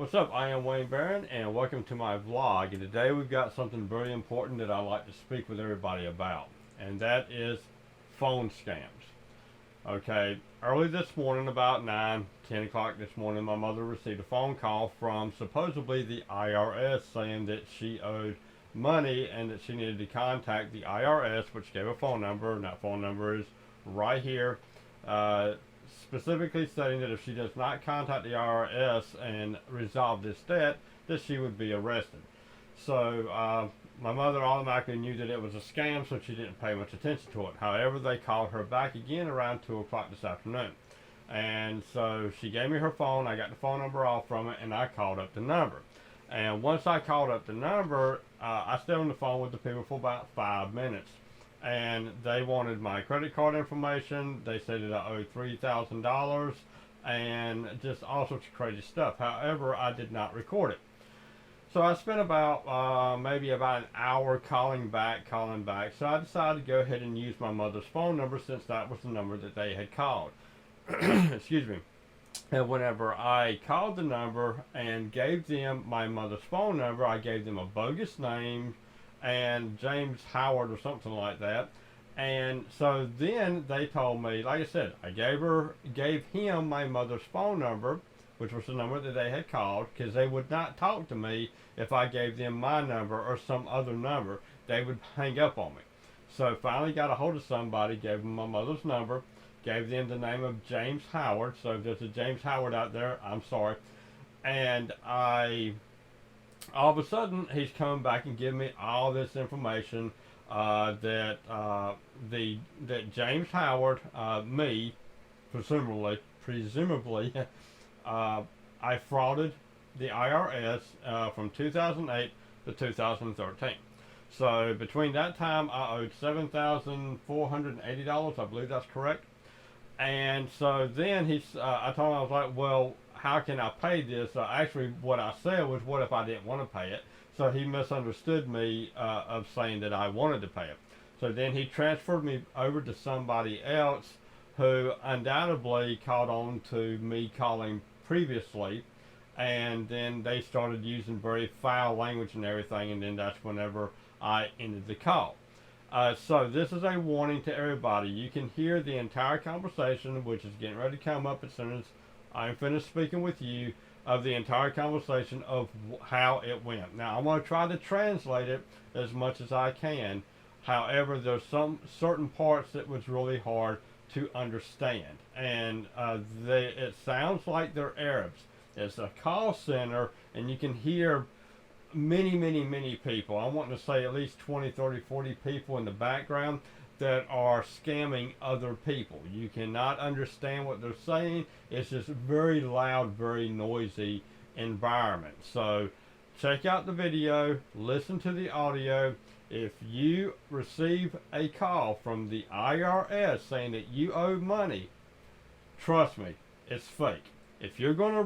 What's up? I am Barron and welcome to my vlog. And today we've got something very important that I'd like to speak with everybody about, and that is phone scams. Okay, early this morning, about 10 o'clock this morning, my mother received a phone call from supposedly the IRS saying that she owed money and that she needed to contact the IRS, which gave a phone number, and that phone number is right here. Uh, Specifically stating that if she does not contact the IRS and resolve this debt, that she would be arrested. So my mother automatically knew that it was a scam, so she didn't pay much attention to it. However, they called her back again around 2 o'clock this afternoon. And so she gave me her phone. I got the phone number off from it, and I called up the number. And once I called up the number, I stayed on the phone with the people for about 5 minutes. And they wanted my credit card information. They said that I owed $3,000 and just all sorts of crazy stuff. However, I did not record it. So I spent about maybe about an hour calling back. So I decided to go ahead and use my mother's phone number since that was the number that they had called. Excuse me. And whenever I called the number and gave them my mother's phone number, I gave them a bogus name and James Howard or something like that. And so then they told me, like I said, I gave him my mother's phone number, which was the number that they had called, because they would not talk to me if I gave them my number or some other number. They would hang up on me. So finally got a hold of somebody, gave them my mother's number, gave them the name of James Howard. So if there's a James Howard out there, I'm sorry. And all of a sudden, he's coming back and giving me all this information that James Howard, me, presumably, I frauded the IRS from 2008 to 2013. So between that time, I owed $7,480. I believe that's correct. And so then I told him, I was like, well, how can I pay this? Actually, what I said was, what if I didn't want to pay it? So he misunderstood me of saying that I wanted to pay it. So then he transferred me over to somebody else who undoubtedly caught on to me calling previously. And then they started using very foul language and everything. And then that's whenever I ended the call. So this is a warning to everybody. You can hear the entire conversation, which is getting ready to come up as soon as I'm finished speaking with you, of the entire conversation of how it went. Now, I'm going to try to translate it as much as I can. However, there's some certain parts that was really hard to understand. And it sounds like they're Arabs. It's a call center, and you can hear many people. I want to say at least 20, 30, 40 people in the background that are scamming other people. You cannot understand what they're saying. It's just very loud, very noisy environment. So check out the video, listen to the audio. If you receive a call from the IRS saying that you owe money, trust me, it's fake. If you're going to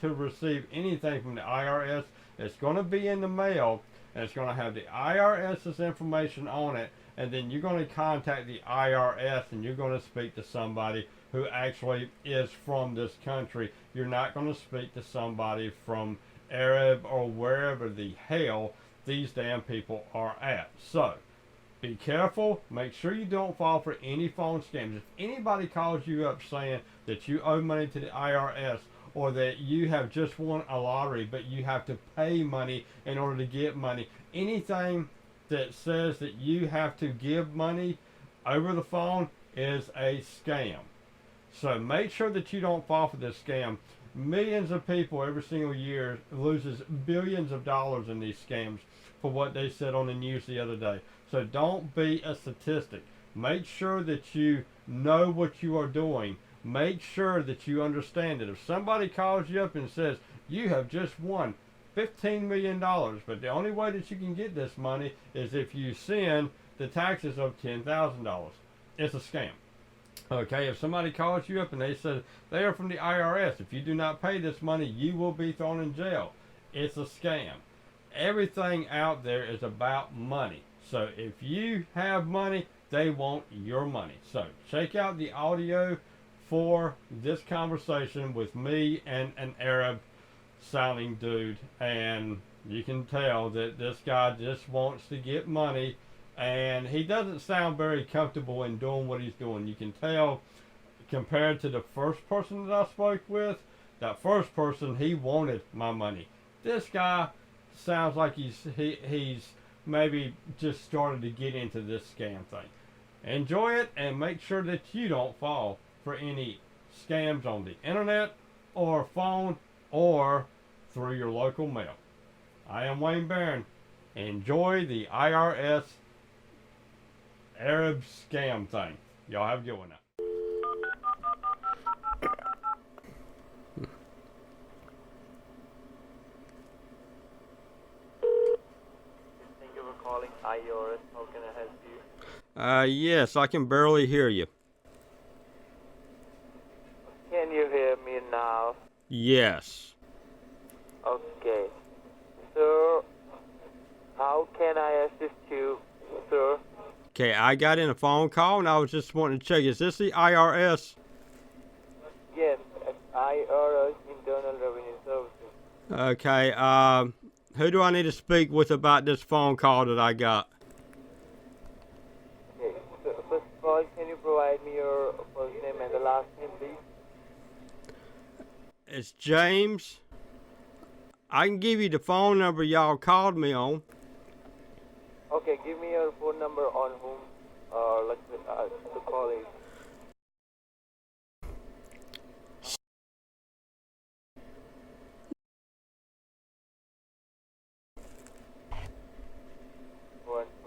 receive anything from the IRS, it's going to be in the mail, and it's going to have the IRS's information on it, and then you're going to contact the IRS and you're going to speak to somebody who actually is from this country. You're not going to speak to somebody from Arab or wherever the hell these damn people are at. So be careful. Make sure you don't fall for any phone scams. If anybody calls you up saying that you owe money to the IRS, or that you have just won a lottery but you have to pay money in order to get money, anything that says that you have to give money over the phone is a scam. So make sure that you don't fall for this scam. Millions of people every single year loses billions of dollars in these scams for what they said on the news the other day. So don't be a statistic. Make sure that you know what you are doing. Make sure that you understand it. If somebody calls you up and says, you have just won $15 million, but the only way that you can get this money is if you send the taxes of $10,000. It's a scam. Okay, if somebody calls you up and they say they are from the IRS, if you do not pay this money, you will be thrown in jail. It's a scam. Everything out there is about money. So if you have money, they want your money. So check out the audio for this conversation with me and an Arab sounding dude, and you can tell that this guy just wants to get money, and he doesn't sound very comfortable in doing what he's doing. You can tell compared to the first person that I spoke with, that first person, he wanted my money. This guy sounds like he's maybe just started to get into this scam thing. Enjoy it and make sure that you don't fall for any scams on the internet or phone or through your local mail. I am Wayne Barron. Enjoy the IRS Arab scam thing. Y'all have a good one now. Thank you for calling IRS. How can I help you? Yes, I can barely hear you. Can you hear me now? Yes. Okay. Sir, how can I assist you, sir? Okay, I got in a phone call and I was just wanting to check. Is this the IRS? Yes, IRS Internal Revenue Services. Okay, who do I need to speak with about this phone call that I got? Okay. So, first of all, can you provide me your first name and the last name, please? It's James. I can give you the phone number y'all called me on. Okay, give me your phone number on whom the call is.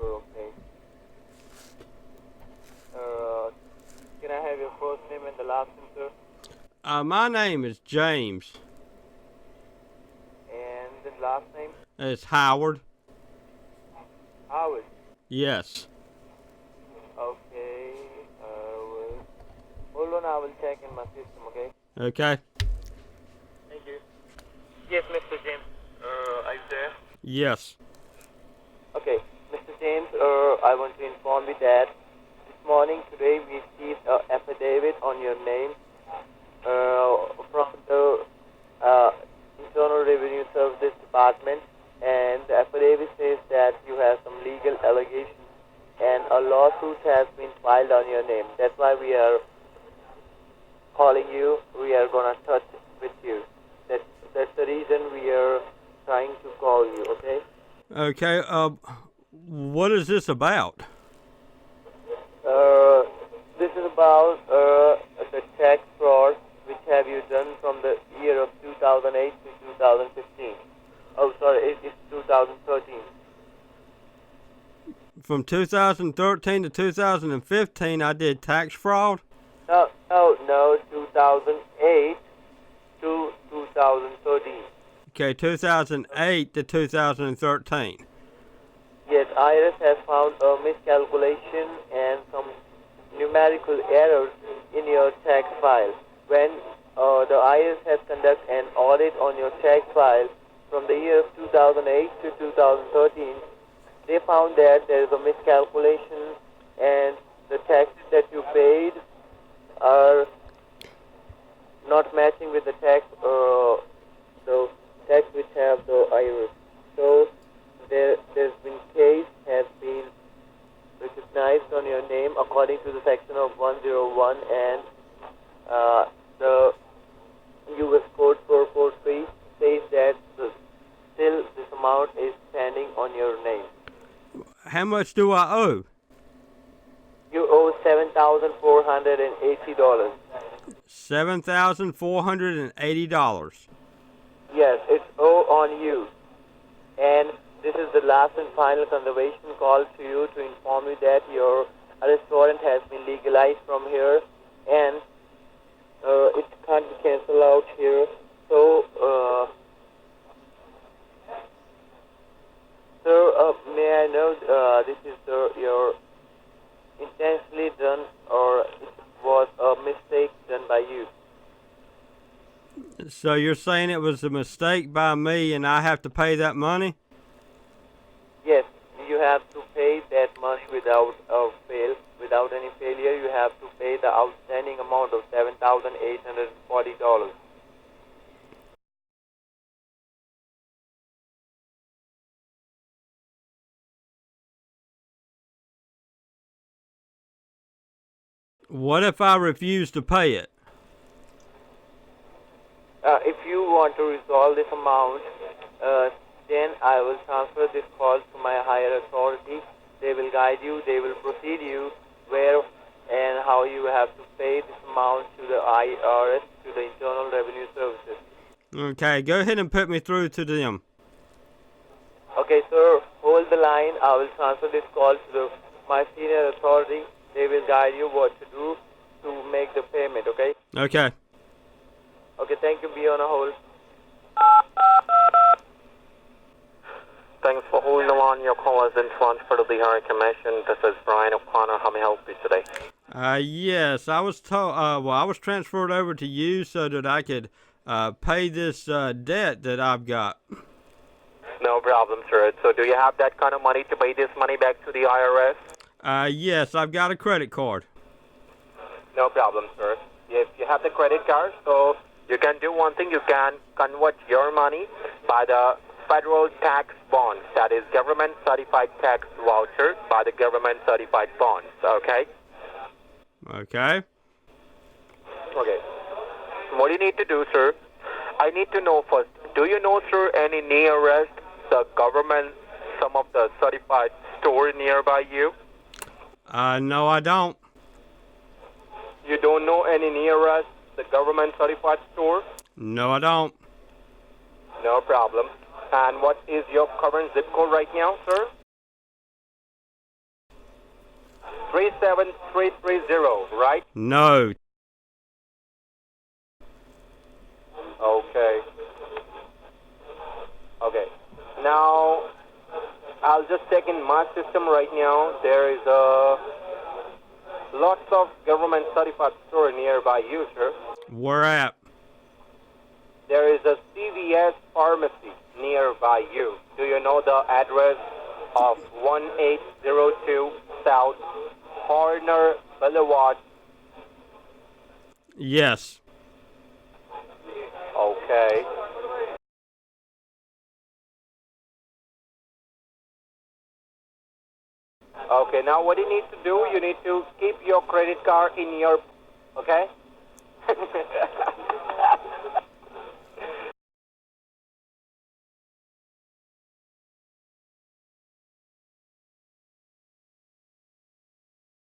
Okay. Can I have your first name and the last name, sir? My name is James. And the last name? It's Howard. Howard. Yes. Okay. Hold on, I will check in my system, okay? Okay. Thank you. Yes, Mr. James. Are you there? Yes. Okay. Mr. James, I want to inform you that this morning, today, we received an affidavit on your name from the Internal Revenue Services Department, and the affidavit says that you have some legal allegations and a lawsuit has been filed on your name. That's why we are calling you. We are going to touch with you. That's the reason we are trying to call you, okay? Okay, what is this about? This is about the tax fraud which have you done from the year of 2008 to 2015. Oh, sorry, it's 2013. From 2013 to 2015, I did tax fraud? No, 2008 to 2013. Okay, 2008 to 2013. Yes, IRS has found a miscalculation and some numerical errors in your tax file. When the IRS has conducted an audit on your tax file from the year of 2008 to 2013, they found that there is a miscalculation and the taxes that you paid are not matching with the tax, the tax which have the IRS. So there's been case has been recognized on your name according to the section of 101 and the U.S. Code 443 says that still this amount is standing on your name. How much do I owe? You owe $7,480. $7,480. Yes, it's owe on you. And this is the last and final conservation call to you to inform you that your restaurant has been legalized from here and it can't be cancelled out here. So, sir, may I know this is your intentionally done or it was a mistake done by you? So you're saying it was a mistake by me and I have to pay that money? Yes, you have to pay that money without any failure. You have to pay the outstanding amount of $7,840. What if I refuse to pay it? If you want to resolve this amount, then I will transfer this call to my higher authority. They will guide you, they will proceed you where and how you have to pay this amount to the IRS, to the Internal Revenue Services. Okay, go ahead and put me through to them. Okay, sir, hold the line. I will transfer this call to my senior authority. They will guide you what to do to make the payment, okay? Okay. Okay, thank you. Be on a hold. Thanks for holding on. Your call has been transferred to the Higher Commission. This is Brian O'Connor. How may I help you today? Yes, I was told. I was transferred over to you so that I could pay this debt that I've got. No problem, sir. So do you have that kind of money to pay this money back to the IRS? Yes, I've got a credit card. No problem, sir. If you have the credit card, so you can do one thing. You can convert your money by the federal tax bonds. That is government certified tax voucher by the government certified bonds. Okay? Okay. Okay. What you need to do, sir, I need to know first, do you know, sir, any nearest the government, some of the certified store nearby you? No, I don't. You don't know any nearest the government certified store? No, I don't. No problem. And what is your current zip code right now, sir? 37330, right? No. Okay. Okay. Now, I'll just check in my system right now. There is lots of government certified store nearby you, sir. Where at? There is a CVS pharmacy nearby you. Do you know the address of 1802 South Horner Boulevard? Yes. Okay. Okay, now what you need to do, you need to keep your credit card in your, okay?